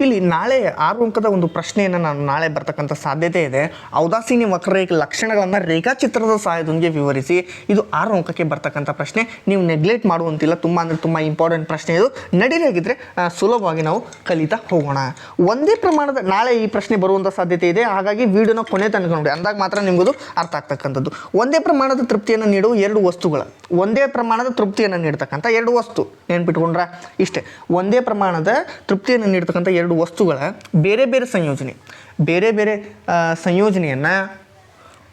ಇಲ್ಲಿ ನಾಳೆ 6 ಅಂಕದ ಒಂದು ಪ್ರಶ್ನೆಯನ್ನು ನಾನು ನಾಳೆ ಬರ್ತಕ್ಕಂಥ ಸಾಧ್ಯತೆ ಇದೆ. ಔದಾಸೀನ್ಯ ವಕ್ರರೇಖೆ ಲಕ್ಷಣಗಳನ್ನು ರೇಖಾಚಿತ್ರದ ಸಹಾಯದೊಂದಿಗೆ ವಿವರಿಸಿ. ಇದು 6 ಅಂಕಕ್ಕೆ ಬರ್ತಕ್ಕಂಥ ಪ್ರಶ್ನೆ. ನೀವು ನೆಗ್ಲೆಕ್ಟ್ ಮಾಡುವಂತಿಲ್ಲ. ತುಂಬ ಅಂದರೆ ತುಂಬ ಇಂಪಾರ್ಟೆಂಟ್ ಪ್ರಶ್ನೆ ಇದು. ನಡೀರಾಗಿದ್ದರೆ ಸುಲಭವಾಗಿ ನಾವು ಕಲಿತಾ ಹೋಗೋಣ. ಒಂದೇ ಪ್ರಮಾಣದ ನಾಳೆ ಈ ಪ್ರಶ್ನೆ ಬರುವಂಥ ಸಾಧ್ಯತೆ ಇದೆ. ಹಾಗಾಗಿ ವಿಡಿಯೋನ ಕೊನೆ ತನಕ ನೋಡಿ, ಅಂದಾಗ ಮಾತ್ರ ನಿಮಗದು ಅರ್ಥ ಆಗ್ತಕ್ಕಂಥದ್ದು. ಒಂದೇ ಪ್ರಮಾಣದ ತೃಪ್ತಿಯನ್ನು ನೀಡುವ 2 ವಸ್ತುಗಳ, ಒಂದೇ ಪ್ರಮಾಣದ ತೃಪ್ತಿಯನ್ನು ನೀಡ್ತಕ್ಕಂಥ 2 ವಸ್ತು ನೆನ್ಪಿಟ್ಕೊಂಡ್ರ ಇಷ್ಟೇ. ಒಂದೇ ಪ್ರಮಾಣದ ತೃಪ್ತಿಯನ್ನು ನೀಡ್ತಕ್ಕಂಥ 2 ವಸ್ತುಗಳ ಬೇರೆ ಬೇರೆ ಸಂಯೋಜನೆಯನ್ನು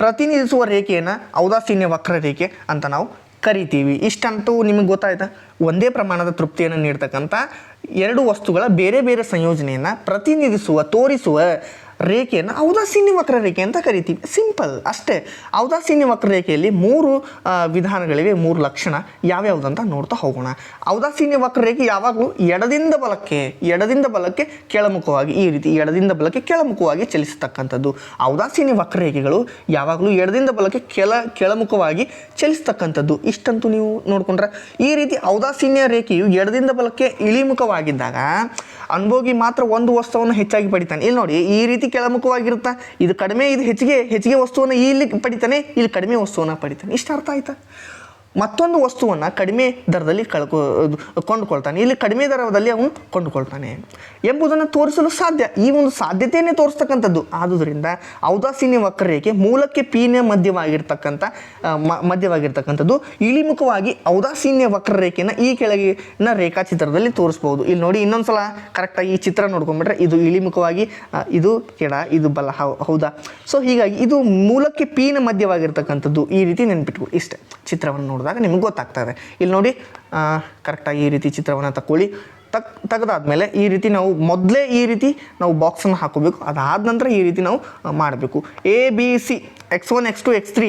ಪ್ರತಿನಿಧಿಸುವ ರೇಖೆಯನ್ನು ಔದಾಸೀನ್ಯ ವಕ್ರರೇಖೆ ಅಂತ ನಾವು ಕರಿತೀವಿ. ಇಷ್ಟಂತೂ ನಿಮಗೆ ಗೊತ್ತಾಯ್ತಾ? ಒಂದೇ ಪ್ರಮಾಣದ ತೃಪ್ತಿಯನ್ನು ನೀಡ್ತಕ್ಕಂಥ 2 ವಸ್ತುಗಳ ಬೇರೆ ಬೇರೆ ಸಂಯೋಜನೆಯನ್ನು ತೋರಿಸುವ ರೇಖೆಯನ್ನು ಔದಾಸೀನ್ಯ ವಕ್ರರೇಖೆ ಅಂತ ಕರಿತೀವಿ. ಸಿಂಪಲ್ ಅಷ್ಟೇ. ಔದಾಸೀನ್ಯ ವಕ್ರರೇಖೆಯಲ್ಲಿ 3 ವಿಧಾನಗಳಿವೆ, 3 ಲಕ್ಷಣ ಯಾವ್ಯಾವುದು ಅಂತ ನೋಡ್ತಾ ಹೋಗೋಣ. ಔದಾಸೀನ್ಯ ವಕ್ರರೇಖೆ ಯಾವಾಗಲೂ ಎಡದಿಂದ ಬಲಕ್ಕೆ ಕೆಳಮುಖವಾಗಿ, ಈ ರೀತಿ ಎಡದಿಂದ ಬಲಕ್ಕೆ ಕೆಳಮುಖವಾಗಿ ಚಲಿಸತಕ್ಕಂಥದ್ದು. ಔದಾಸೀನ್ಯ ವಕ್ರರೇಖೆಗಳು ಯಾವಾಗಲೂ ಎಡದಿಂದ ಬಲಕ್ಕೆ ಕೆಳಮುಖವಾಗಿ ಚಲಿಸ್ತಕ್ಕಂಥದ್ದು. ಇಷ್ಟಂತೂ ನೀವು ನೋಡ್ಕೊಂಡ್ರೆ, ಈ ರೀತಿ ಔದಾಸೀನ್ಯ ರೇಖೆಯು ಎಡದಿಂದ ಬಲಕ್ಕೆ ಇಳಿಮುಖವಾಗಿದ್ದಾಗ ಅನುಭೋಗಿ ಮಾತ್ರ ಒಂದು ವಸ್ತುವನ್ನು ಹೆಚ್ಚಾಗಿ ಪಡಿತಾನೆ. ಇಲ್ಲಿ ನೋಡಿ, ಈ ರೀತಿ ಕೆಳಮುಖವಾಗಿರುತ್ತಾ, ಇದು ಕಡಿಮೆ, ಇದು ಹೆಚ್ಚಿಗೆ ವಸ್ತುವನ್ನು ಇಲ್ಲಿ ಪಡಿತಾನೆ, ಇಲ್ಲಿ ಕಡಿಮೆ ವಸ್ತುವನ್ನು ಪಡಿತಾನೆ. ಇಷ್ಟು ಅರ್ಥ ಆಯ್ತಾ? ಮತ್ತೊಂದು ವಸ್ತುವನ್ನು ಕಡಿಮೆ ದರದಲ್ಲಿ ಕೊಂಡುಕೊಳ್ತಾನೆ, ಇಲ್ಲಿ ಕಡಿಮೆ ದರದಲ್ಲಿ ಅವನು ಕೊಂಡುಕೊಳ್ತಾನೆ ಎಂಬುದನ್ನು ತೋರಿಸಲು ಸಾಧ್ಯ. ಈ ಒಂದು ಸಾಧ್ಯತೆಯನ್ನೇ ತೋರಿಸ್ತಕ್ಕಂಥದ್ದು. ಆದುದರಿಂದ ಔದಾಸೀನ್ಯ ವಕ್ರರೇಖೆ ಮೂಲಕ್ಕೆ ಪೀನ ಮಧ್ಯವಾಗಿರ್ತಕ್ಕಂಥದ್ದು. ಇಳಿಮುಖವಾಗಿ ಔದಾಸೀನ್ಯ ವಕ್ರರೇಖೆಯನ್ನು ಈ ಕೆಳಗಿನ ರೇಖಾಚಿತ್ರದಲ್ಲಿ ತೋರಿಸ್ಬೋದು. ಇಲ್ಲಿ ನೋಡಿ, ಇನ್ನೊಂದ್ಸಲ ಕರೆಕ್ಟಾಗಿ ಈ ಚಿತ್ರ ನೋಡ್ಕೊಂಡ್ಬಿಟ್ರೆ, ಇದು ಇಳಿಮುಖವಾಗಿ, ಇದು ಕೆಳ, ಇದು ಬಲ. ಹೌದಾ? ಸೊ ಹೀಗಾಗಿ ಇದು ಮೂಲಕ್ಕೆ ಪೀನ ಮಧ್ಯವಾಗಿರ್ತಕ್ಕಂಥದ್ದು. ಈ ರೀತಿ ನೆನ್ಪಿಟ್ಕೊಳ್ಳಿ. ಇಷ್ಟೇ. ಚಿತ್ರವನ್ನು ನೋಡಿದಾಗ ನಿಮಗೆ ಗೊತ್ತಾಗ್ತದೆ. ಇಲ್ಲಿ ನೋಡಿ, ಕರೆಕ್ಟಾಗಿ ಈ ರೀತಿ ಚಿತ್ರವನ್ನು ತಗೊಳ್ಳಿ. ತೆಗೆದಾದ್ಮೇಲೆ ಈ ರೀತಿ ನಾವು ಮೊದಲೇ ಈ ರೀತಿ ನಾವು ಬಾಕ್ಸನ್ನು ಹಾಕೋಬೇಕು. ಅದಾದ ನಂತರ ಈ ರೀತಿ ನಾವು ಮಾಡಬೇಕು. ABC X1 X2 X3,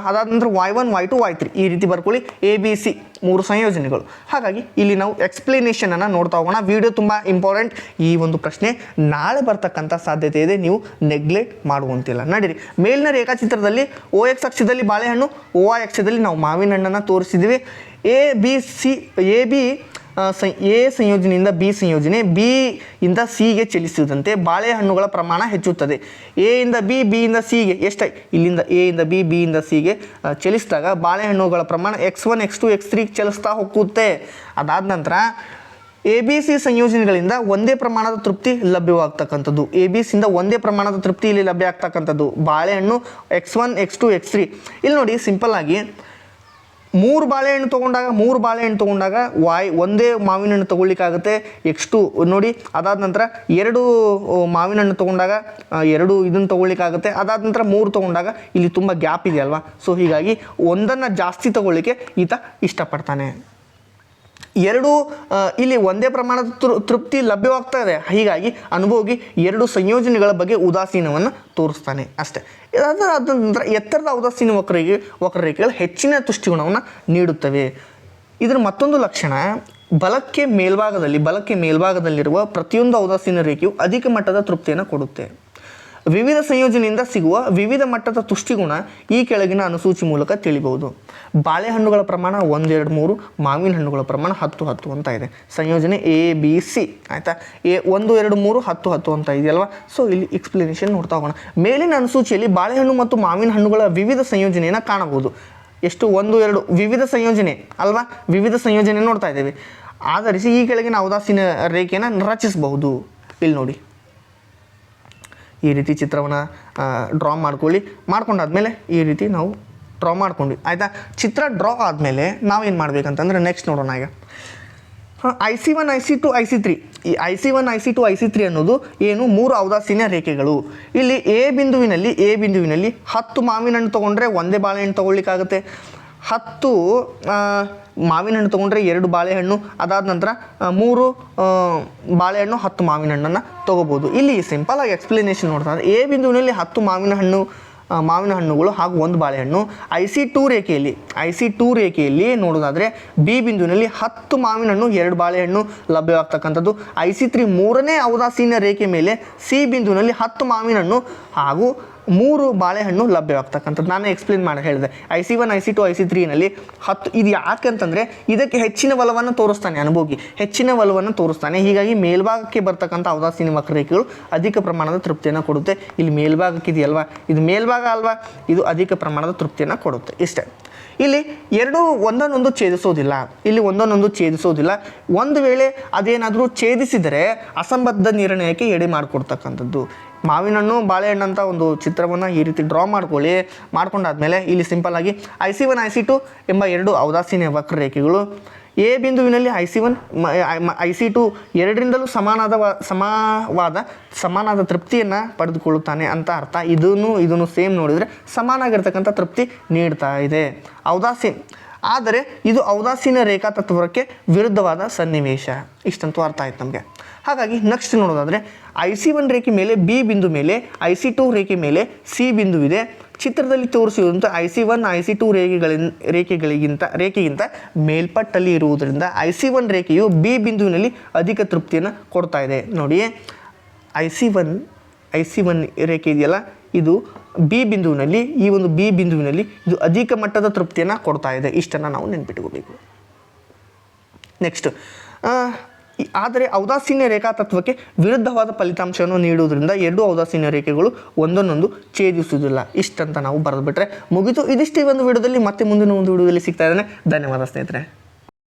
ಅದಾದ ನಂತರ Y1 Y2 Y3 ಈ ರೀತಿ ಬರ್ಕೊಳ್ಳಿ. ABC 3 ಸಂಯೋಜನೆಗಳು. ಹಾಗಾಗಿ ಇಲ್ಲಿ ನಾವು ಎಕ್ಸ್ಪ್ಲನೇಷನನ್ನು ನೋಡ್ತಾ ಹೋಗೋಣ. ವಿಡಿಯೋ ತುಂಬ ಇಂಪಾರ್ಟೆಂಟ್. ಈ ಒಂದು ಪ್ರಶ್ನೆ ನಾಳೆ ಬರ್ತಕ್ಕಂಥ ಸಾಧ್ಯತೆ ಇದೆ. ನೀವು ನೆಗ್ಲೆಕ್ಟ್ ಮಾಡುವಂತಿಲ್ಲ. ನಡೀರಿ, ಮೇಲಿನ ರೇಖಾಚಿತ್ರದಲ್ಲಿ OX ಅಕ್ಷದಲ್ಲಿ ಬಾಳೆಹಣ್ಣು, OY ಅಕ್ಷದಲ್ಲಿ ನಾವು ಮಾವಿನ ಹಣ್ಣನ್ನು ತೋರಿಸಿದ್ದೀವಿ. AB ಎ ಸಂಯೋಜನೆಯಿಂದ ಬಿ ಸಂಯೋಜನೆ, ಬಿ ಇಂದ ಸಿಗೆ ಚಲಿಸುವುದಂತೆ ಬಾಳೆಹಣ್ಣುಗಳ ಪ್ರಮಾಣ ಹೆಚ್ಚುತ್ತದೆ. ಎ ಇಂದ ಬಿ, ಬಿ ಇಂದ ಸಿಗೆ ಇಲ್ಲಿಂದ ಎ ಇಂದ ಬಿ, ಬಿ ಇಂದ ಸಿಗೆ ಚಲಿಸಿದಾಗ ಬಾಳೆಹಣ್ಣುಗಳ ಪ್ರಮಾಣ X1 X2 X3 ಚಲಿಸ್ತಾ ಹೋಗುತ್ತೆ. ಅದಾದ ನಂತರ ABC ಸಂಯೋಜನೆಗಳಿಂದ ಒಂದೇ ಪ್ರಮಾಣದ ತೃಪ್ತಿ ಲಭ್ಯವಾಗ್ತಕ್ಕಂಥದ್ದು. ABCಯಿಂದ ಒಂದೇ ಪ್ರಮಾಣದ ತೃಪ್ತಿ ಇಲ್ಲಿ ಲಭ್ಯ ಆಗ್ತಕ್ಕಂಥದ್ದು. ಬಾಳೆಹಣ್ಣು X1 X2 X3. ಇಲ್ಲಿ ನೋಡಿ, ಸಿಂಪಲ್ ಆಗಿ 3 ಬಾಳೆಹಣ್ಣು ತೊಗೊಂಡಾಗ ಒಂದೇ ಮಾವಿನ ಹಣ್ಣು ತೊಗೊಳ್ಲಿಕ್ಕಾಗುತ್ತೆ. X2 ನೋಡಿ, ಅದಾದ ನಂತರ 2 ಮಾವಿನ ಹಣ್ಣು ತೊಗೊಂಡಾಗ 2 ಇದನ್ನು ತೊಗೊಳ್ಲಿಕ್ಕಾಗುತ್ತೆ. ಅದಾದ ನಂತರ 3 ತೊಗೊಂಡಾಗ ಇಲ್ಲಿ ತುಂಬ ಗ್ಯಾಪ್ ಇದೆಯಲ್ವಾ. ಸೊ ಹೀಗಾಗಿ ಒಂದನ್ನು ಜಾಸ್ತಿ ತೊಗೊಳ್ಳಿಕ್ಕೆ ಈತ ಇಷ್ಟಪಡ್ತಾನೆ. 2 ಇಲ್ಲಿ ಒಂದೇ ಪ್ರಮಾಣದ ತೃಪ್ತಿ ಲಭ್ಯವಾಗ್ತಾ ಇದೆ. ಹೀಗಾಗಿ ಅನುಭೋಗಿ 2 ಸಂಯೋಜನೆಗಳ ಬಗ್ಗೆ ಉದಾಸೀನವನ್ನು ತೋರಿಸ್ತಾನೆ ಅಷ್ಟೇ. ಅದಾದ ನಂತರ ಎತ್ತರದ ಔದಾಸೀನ ವಕ್ರರೇಖೆಗಳು ಹೆಚ್ಚಿನ ತುಷ್ಟಿಗುಣವನ್ನು ನೀಡುತ್ತವೆ. ಇದರ ಮತ್ತೊಂದು ಲಕ್ಷಣ, ಬಲಕ್ಕೆ ಮೇಲ್ಭಾಗದಲ್ಲಿರುವ ಪ್ರತಿಯೊಂದು ಔದಾಸೀನ ರೇಖೆಯು ಅಧಿಕ ಮಟ್ಟದ ತೃಪ್ತಿಯನ್ನು ಕೊಡುತ್ತೆ. ವಿವಿಧ ಸಂಯೋಜನೆಯಿಂದ ಸಿಗುವ ವಿವಿಧ ಮಟ್ಟದ ತುಷ್ಟಿಗುಣ ಈ ಕೆಳಗಿನ ಅನುಸೂಚಿ ಮೂಲಕ ತಿಳಿಬಹುದು. ಬಾಳೆಹಣ್ಣುಗಳ ಪ್ರಮಾಣ 1, 2, 3, ಮಾವಿನ ಹಣ್ಣುಗಳ ಪ್ರಮಾಣ 10, 10 ಅಂತ ಇದೆ. ಸಂಯೋಜನೆ ABC ಆಯಿತಾ. 1, 2, 3, 10, 10 ಅಂತ ಇದೆಯಲ್ವಾ. ಸೊ ಇಲ್ಲಿ ಎಕ್ಸ್ಪ್ಲನೇಷನ್ ನೋಡ್ತಾ ಹೋಗೋಣ. ಮೇಲಿನ ಅನುಸೂಚಿಯಲ್ಲಿ ಬಾಳೆಹಣ್ಣು ಮತ್ತು ಮಾವಿನ ಹಣ್ಣುಗಳ ವಿವಿಧ ಸಂಯೋಜನೆಯನ್ನು ಕಾಣಬಹುದು. ಎಷ್ಟು? 1, 2 ವಿವಿಧ ಸಂಯೋಜನೆ ಅಲ್ವಾ. ವಿವಿಧ ಸಂಯೋಜನೆ ನೋಡ್ತಾ ಇದ್ದೇವೆ. ಆಧರಿಸಿ ಈ ಕೆಳಗಿನ ಔದಾಸೀನ ರೇಖೆಯನ್ನು ರಚಿಸಬಹುದು. ಇಲ್ಲಿ ನೋಡಿ, ಈ ರೀತಿ ಚಿತ್ರವನ್ನು ಡ್ರಾ ಮಾಡ್ಕೊಂಡಾದ್ಮೇಲೆ ಈ ರೀತಿ ನಾವು ಡ್ರಾ ಮಾಡ್ಕೊಂಡ್ವಿ ಆಯಿತಾ. ಚಿತ್ರ ಡ್ರಾ ಆದಮೇಲೆ ನಾವೇನು ಮಾಡ್ಬೇಕಂತಂದ್ರೆ ನೆಕ್ಸ್ಟ್ ನೋಡೋಣ. ಈಗ IC1 IC2 IC3, ಈ IC1 IC2 IC3 ಅನ್ನೋದು ಏನು? 3 ಔದಾಸೀನ್ಯ ರೇಖೆಗಳು. ಇಲ್ಲಿ ಎ ಬಿಂದುವಿನಲ್ಲಿ 10 ಮಾವಿನ ಹಣ್ಣು ತೊಗೊಂಡ್ರೆ ಒಂದೇ ಬಾಳೆಹಣ್ಣು ತೊಗೊಳ್ಲಿಕ್ಕಾಗುತ್ತೆ. 10 ಮಾವಿನ ಹಣ್ಣು ತೊಗೊಂಡ್ರೆ 2 ಬಾಳೆಹಣ್ಣು, ಅದಾದ ನಂತರ 3 ಬಾಳೆಹಣ್ಣು 10 ಮಾವಿನ ಹಣ್ಣನ್ನು ತೊಗೋಬೋದು. ಇಲ್ಲಿ ಸಿಂಪಲಾಗಿ ಎಕ್ಸ್ಪ್ಲನೇಷನ್ ನೋಡ್ತಾರೆ. ಎ ಬಿಂದುವಿನಲ್ಲಿ 10 ಮಾವಿನ ಹಣ್ಣುಗಳು ಹಾಗೂ 1 ಬಾಳೆಹಣ್ಣು. IC2 ರೇಖೆಯಲ್ಲಿ ನೋಡೋದಾದರೆ ಬಿ ಬಿಂದುವಿನಲ್ಲಿ 10 ಮಾವಿನ ಹಣ್ಣು 2 ಬಾಳೆಹಣ್ಣು ಲಭ್ಯವಾಗ್ತಕ್ಕಂಥದ್ದು. IC3 3ನೇ ಔದಾಸೀನ್ಯ ರೇಖೆ ಮೇಲೆ ಸಿ ಬಿಂದುವಿನಲ್ಲಿ 10 ಮಾವಿನ ಹಣ್ಣು ಹಾಗೂ 3 ಬಾಳೆಹಣ್ಣು ಲಭ್ಯವಾಗ್ತಕ್ಕಂಥದ್ದು. ನಾನು ಎಕ್ಸ್ಪ್ಲೇನ್ ಮಾಡಿ ಹೇಳಿದೆ. IC1 IC2 IC3ನಲ್ಲಿ 10. ಇದು ಯಾಕಂತಂದರೆ ಇದಕ್ಕೆ ಹೆಚ್ಚಿನ ಒಲವನ್ನು ತೋರಿಸ್ತಾನೆ ಅನುಭೋಗಿ, ಹೆಚ್ಚಿನ ಒಲವನ್ನು ತೋರಿಸ್ತಾನೆ. ಹೀಗಾಗಿ ಮೇಲ್ಭಾಗಕ್ಕೆ ಬರ್ತಕ್ಕಂಥ ಔದಾಸೀನ್ಯ ವಕ್ರರೇಖೆಗಳು ಅಧಿಕ ಪ್ರಮಾಣದ ತೃಪ್ತಿಯನ್ನು ಕೊಡುತ್ತೆ. ಇಲ್ಲಿ ಮೇಲ್ಭಾಗಕ್ಕೆ ಇದೆಯಲ್ವಾ, ಇದು ಮೇಲ್ಭಾಗ ಅಲ್ವಾ, ಇದು ಅಧಿಕ ಪ್ರಮಾಣದ ತೃಪ್ತಿಯನ್ನು ಕೊಡುತ್ತೆ. ಇಷ್ಟೇ. ಇಲ್ಲಿ ಎರಡೂ ಒಂದನ್ನೊಂದು ಛೇದಿಸೋದಿಲ್ಲ. ಒಂದು ವೇಳೆ ಅದೇನಾದರೂ ಛೇದಿಸಿದರೆ ಅಸಂಬದ್ಧ ನಿರ್ಣಯಕ್ಕೆ ಎಡೆ ಮಾಡಿಕೊಡ್ತಕ್ಕಂಥದ್ದು. ಮಾವಿನ ಹಣ್ಣು ಬಾಳೆಹಣ್ಣು ಅಂತ ಒಂದು ಚಿತ್ರವನ್ನು ಈ ರೀತಿ ಡ್ರಾ ಮಾಡ್ಕೊಂಡಾದ್ಮೇಲೆ ಇಲ್ಲಿ ಸಿಂಪಲ್ ಆಗಿ IC1 IC2 ಎಂಬ 2 ಔದಾಸೀನ್ಯ ವಕ್ರರೇಖೆಗಳು ಎ ಬಿಂದುವಿನಲ್ಲಿ IC2 ಎರಡರಿಂದಲೂ ಸಮಾನವಾದ ತೃಪ್ತಿಯನ್ನು ಪಡೆದುಕೊಳ್ಳುತ್ತಾನೆ ಅಂತ ಅರ್ಥ. ಇದನ್ನು ಸೇಮ್ ನೋಡಿದರೆ ಸಮಾನಾಗಿರ್ತಕ್ಕಂಥ ತೃಪ್ತಿ ನೀಡ್ತಾ ಇದೆ. ಆದರೆ ಇದು ಔದಾಸೀನ್ಯ ರೇಖಾತತ್ವಕ್ಕೆ ವಿರುದ್ಧವಾದ ಸನ್ನಿವೇಶ. ಇಷ್ಟಂತೂ ಅರ್ಥ ಆಯ್ತು ನಮಗೆ. ಹಾಗಾಗಿ ನೆಕ್ಸ್ಟ್ ನೋಡೋದಾದರೆ IC1 ರೇಖೆ ಮೇಲೆ ಬಿ ಬಿಂದು ಮೇಲೆ, IC2 ರೇಖೆ ಮೇಲೆ ಸಿ ಬಿಂದುವಿದೆ. ಚಿತ್ರದಲ್ಲಿ ತೋರಿಸಿರುವಂಥ IC1 IC2 ರೇಖೆಗಿಂತ ಮೇಲ್ಪಟ್ಟಲ್ಲಿ ಇರುವುದರಿಂದ IC1 ರೇಖೆಯು ಬಿ ಬಿಂದುವಿನಲ್ಲಿ ಅಧಿಕ ತೃಪ್ತಿಯನ್ನು ಕೊಡ್ತಾ ಇದೆ. ನೋಡಿ, IC1 ರೇಖೆ ಇದೆಯಲ್ಲ, ಇದು ಬಿ ಬಿಂದುವಿನಲ್ಲಿ, ಈ ಒಂದು ಬಿ ಬಿಂದುವಿನಲ್ಲಿ ಇದು ಅಧಿಕ ಮಟ್ಟದ ತೃಪ್ತಿಯನ್ನು ಕೊಡ್ತಾ ಇದೆ. ಇಷ್ಟನ್ನು ನಾವು ನೆನ್ಪಿಟ್ಕೋಬೇಕು. ನೆಕ್ಸ್ಟ್, ಆದರೆ ಔದಾಸೀನ್ಯ ರೇಖಾತತ್ವಕ್ಕೆ ವಿರುದ್ಧವಾದ ಫಲಿತಾಂಶವನ್ನು ನೀಡುವುದರಿಂದ 2 ಔದಾಸೀನ್ಯ ರೇಖೆಗಳು ಒಂದನ್ನೊಂದು ಛೇದಿಸುವುದಿಲ್ಲ. ಇಷ್ಟಂತ ನಾವು ಬರೆದುಬಿಟ್ರೆ ಮುಗಿತು. ಇದಿಷ್ಟೇ ಒಂದು ವಿಡಿಯೋದಲ್ಲಿ. ಮತ್ತೆ ಮುಂದಿನ ಒಂದು ವಿಡಿಯೋದಲ್ಲಿ ಸಿಗ್ತಾ ಇದ್ದೇನೆ. ಧನ್ಯವಾದ ಸ್ನೇಹಿತರೆ.